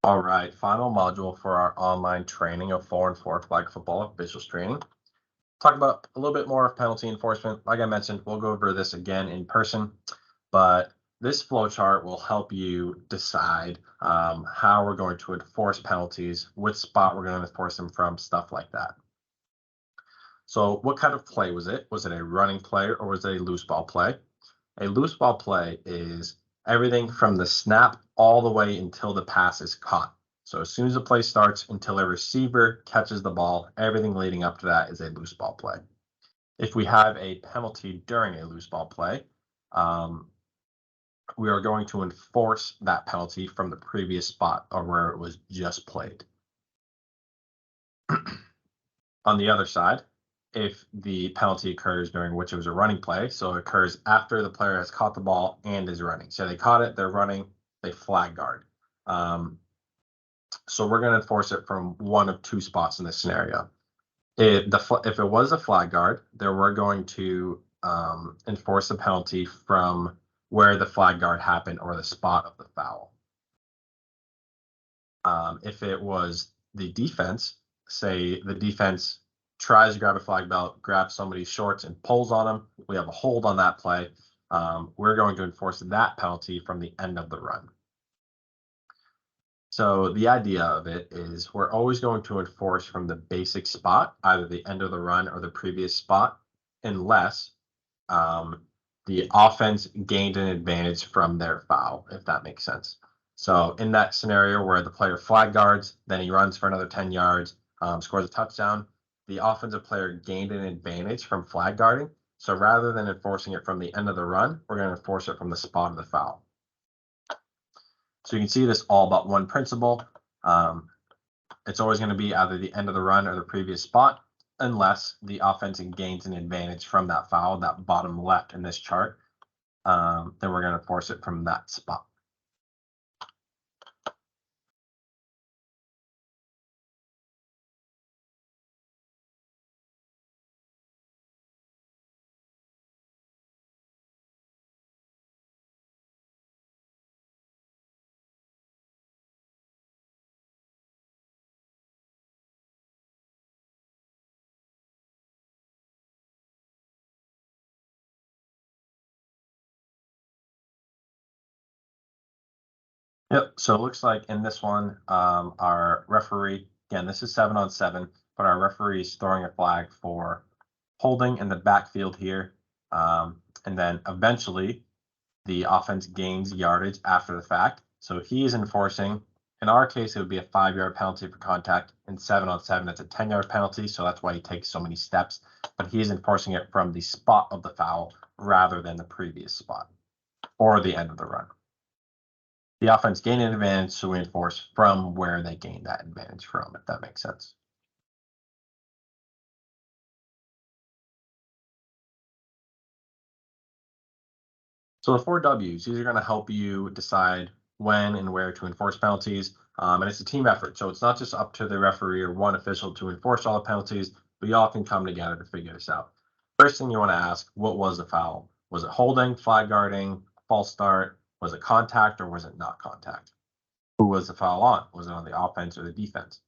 All right, final module for our online training of 4-on-4 flag football officials training. Talk about a little bit more of penalty enforcement. Like I mentioned, we'll go over this again in person, but this flowchart will help you decide how we're going to enforce penalties, which spot we're going to enforce them from, stuff like that. So what kind of play was it? Was it a running play or was it a loose ball play? A loose ball play is everything from the snap all the way until the pass is caught. So as soon as the play starts until a receiver catches the ball, everything leading up to that is a loose ball play. If we have a penalty during a loose ball play, we are going to enforce that penalty from the previous spot or where it was just played. On the other side, if the penalty occurs during which it was a running play, so it occurs after the player has caught the ball and is running. So they caught it, they're running, they flag guard. So we're going to enforce it from one of two spots in this scenario. If it was a flag guard, then we're going to enforce the penalty from where the flag guard happened or the spot of the foul. If it was the defense, say the defense tries to grab a flag belt, grabs somebody's shorts and pulls on them, we have a hold on that play, we're going to enforce that penalty from the end of the run. So the idea of it is we're always going to enforce from the basic spot, either the end of the run or the previous spot, unless the offense gained an advantage from their foul, if that makes sense. So in that scenario where the player flag guards, then he runs for another 10 yards, scores a touchdown, the offensive player gained an advantage from flag guarding. So rather than enforcing it from the end of the run, we're going to enforce it from the spot of the foul. So you can see this all about one principle. It's always going to be either the end of the run or the previous spot, unless the offense gains an advantage from that foul, that bottom left in this chart. Then we're going to force it from that spot. Yep, so it looks like in this one, our referee, again, this is 7-on-7, but our referee is throwing a flag for holding in the backfield here. And then eventually the offense gains yardage after the fact. So he is enforcing, in our case, it would be a 5-yard penalty for contact. In 7-on-7, it's a 10-yard penalty. So that's why he takes so many steps, but he is enforcing it from the spot of the foul rather than the previous spot or the end of the run. The offense gained an advantage, so we enforce from where they gained that advantage from, if that makes sense. So the 4 W's, these are going to help you decide when and where to enforce penalties. And it's a team effort. So it's not just up to the referee or one official to enforce all the penalties, but you all can come together to figure this out. First thing you want to ask, what was the foul? Was it holding, flag guarding, false start? Was it contact or was it not contact? Who was the foul on? Was it on the offense or the defense?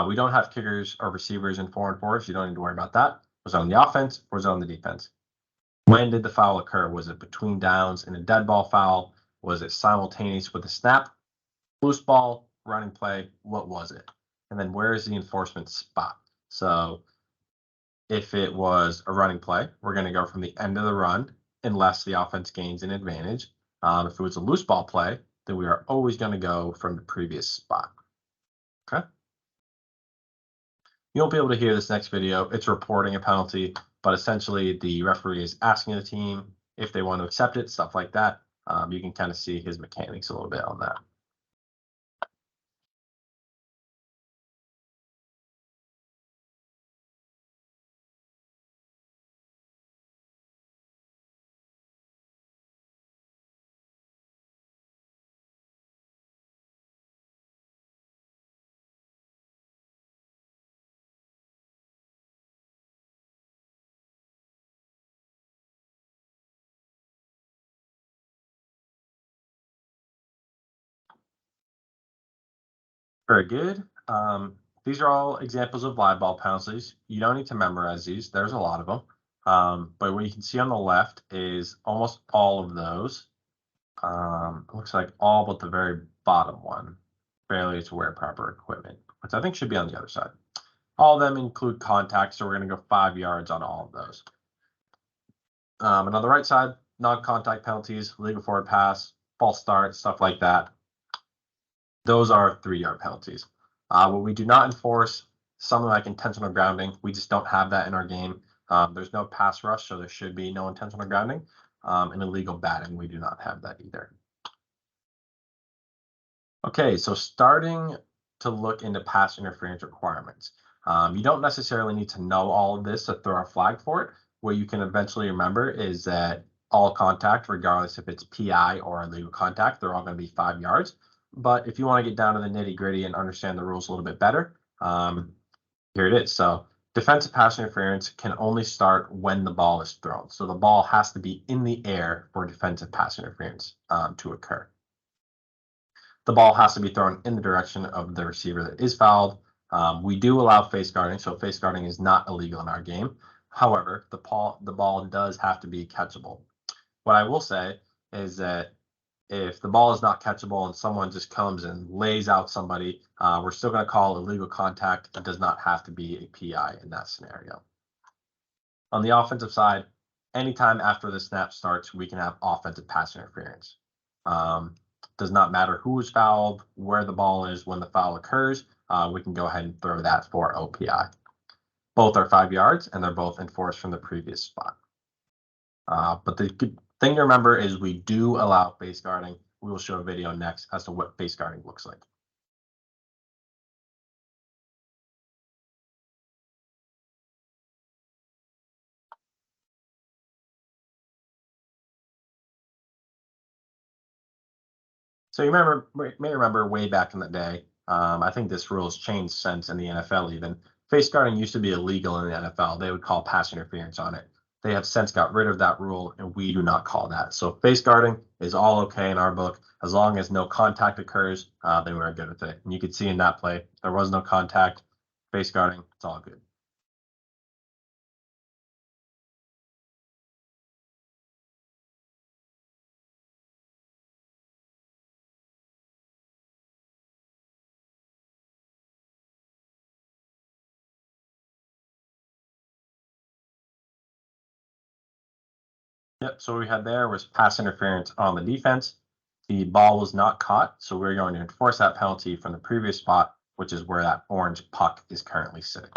We don't have kickers or receivers in 4-on-4, so you don't need to worry about that. Was it on the offense or was it on the defense? When did the foul occur? Was it between downs in a dead ball foul? Was it simultaneous with a snap? Loose ball, running play, what was it? And then where is the enforcement spot? So if it was a running play, we're going to go from the end of the run unless the offense gains an advantage. If it was a loose ball play, then we are always going to go from the previous spot. Okay. You won't be able to hear this next video. It's reporting a penalty, but essentially the referee is asking the team if they want to accept it, stuff like that. You can kind of see his mechanics a little bit on that. Very good. These are all examples of live ball penalties. You don't need to memorize these. There's a lot of them. But what you can see on the left is almost all of those. It looks like all but the very bottom one, failure to wear proper equipment, which I think should be on the other side. All of them include contact, so we're going to go 5 yards on all of those. And on the right side, non-contact penalties, legal forward pass, false start, stuff like that. Those are 3-yard penalties. What we do not enforce, something like intentional grounding, we just don't have that in our game. There's no pass rush, so there should be no intentional grounding. And illegal batting, we do not have that either. Okay, so starting to look into pass interference requirements. You don't necessarily need to know all of this to throw a flag for it. What you can eventually remember is that all contact, regardless if it's PI or illegal contact, they're all going to be 5 yards. But if you want to get down to the nitty gritty and understand the rules a little bit better, here it is. So defensive pass interference can only start when the ball is thrown. So the ball has to be in the air for defensive pass interference to occur. The ball has to be thrown in the direction of the receiver that is fouled. We do allow face guarding, so face guarding is not illegal in our game. However, the ball does have to be catchable. What I will say is that if the ball is not catchable and someone just comes and lays out somebody, we're still going to call illegal contact. It does not have to be a PI in that scenario. On the offensive side, anytime after the snap starts, we can have offensive pass interference. Does not matter who is fouled, where the ball is when the foul occurs. We can go ahead and throw that for OPI. Both are 5 yards, and they're both enforced from the previous spot. But the thing to remember is we do allow face guarding. We will show a video next as to what face guarding looks like. So you may remember way back in the day, I think this rule has changed since in the NFL even. Face guarding used to be illegal in the NFL. They would call pass interference on it. They have since got rid of that rule, and we do not call that. So face guarding is all okay in our book. As long as no contact occurs, then we're good with it. And you can see in that play, there was no contact. Face guarding, it's all good. Yep, so what we had there was pass interference on the defense. The ball was not caught, so we're going to enforce that penalty from the previous spot, which is where that orange puck is currently sitting.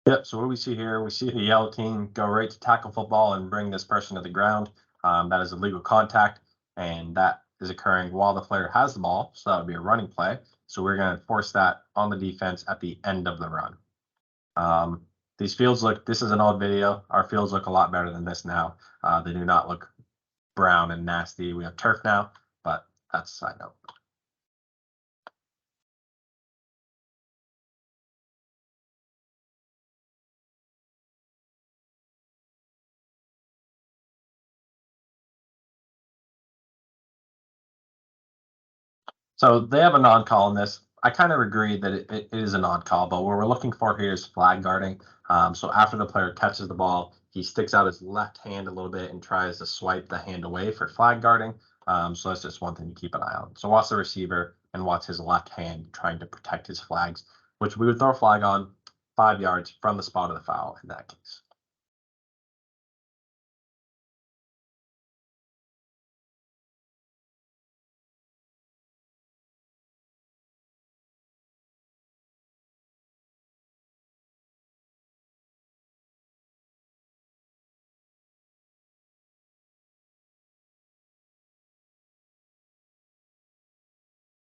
Yep, so what we see here, we see the yellow team go right to tackle football and bring this person to the ground. That is illegal contact, and that is occurring while the player has the ball, so that would be a running play. So we're going to enforce that on the defense at the end of the run. These fields look, this is an old video. Our fields look a lot better than this now. They do not look brown and nasty. We have turf now, but that's a side note. So they have a non-call in this. I kind of agree that it is a non-call, but what we're looking for here is flag guarding. So after the player catches the ball, he sticks out his left hand a little bit and tries to swipe the hand away for flag guarding. So that's just one thing to keep an eye on. So watch the receiver and watch his left hand trying to protect his flags, which we would throw a flag on 5 yards from the spot of the foul in that case.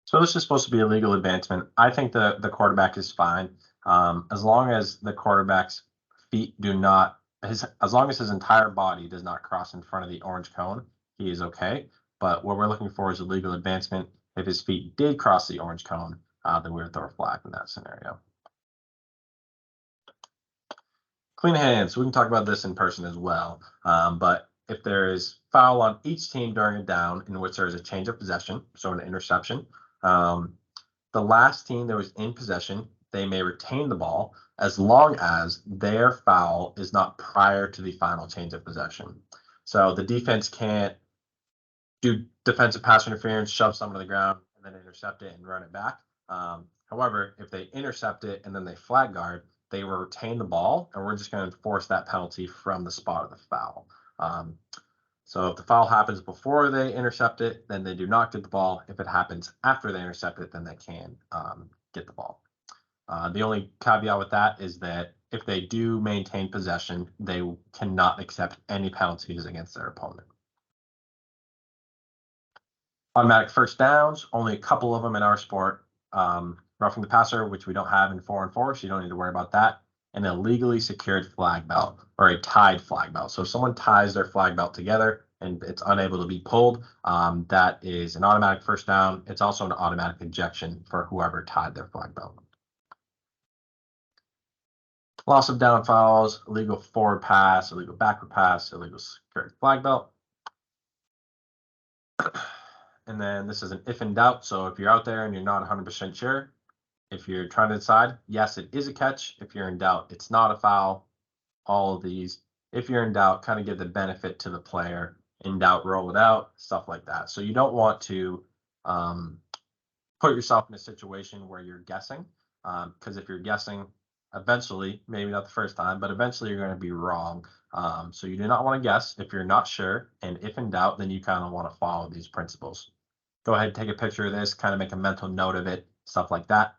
So this is supposed to be a legal advancement. I think the quarterback is fine, as long as the quarterback's feet do not, as long as his entire body does not cross in front of the orange cone, he is okay. But what we're looking for is a legal advancement. If his feet did cross the orange cone, then we would throw a flag in that scenario. Clean hands. We can talk about this in person as well. But if there is foul on each team during a down in which there is a change of possession, so an interception, the last team that was in possession, they may retain the ball as long as their foul is not prior to the final change of possession. So the defense can't do defensive pass interference, shove someone to the ground, and then intercept it and run it back. However, if they intercept it and then they flag guard, they will retain the ball, and we're just going to enforce that penalty from the spot of the foul. So if the foul happens before they intercept it, then they do not get the ball. If it happens after they intercept it, then they can get the ball. The only caveat with that is that if they do maintain possession, they cannot accept any penalties against their opponent. Automatic first downs, only a couple of them in our sport. Roughing the passer, which we don't have in 4-on-4, so you don't need to worry about that. An illegally secured flag belt or a tied flag belt. So if someone ties their flag belt together and it's unable to be pulled, that is an automatic first down. It's also an automatic ejection for whoever tied their flag belt. Loss of down fouls, illegal forward pass, illegal backward pass, illegal secured flag belt. And then this is an if in doubt. So if you're out there and you're not 100% sure, if you're trying to decide, yes, it is a catch. If you're in doubt, it's not a foul. All of these. If you're in doubt, kind of give the benefit to the player. In doubt, roll it out, stuff like that. So you don't want to put yourself in a situation where you're guessing, because if you're guessing, eventually, maybe not the first time, but eventually you're going to be wrong. So you do not want to guess if you're not sure. And if in doubt, then you kind of want to follow these principles. Go ahead and take a picture of this, kind of make a mental note of it, stuff like that.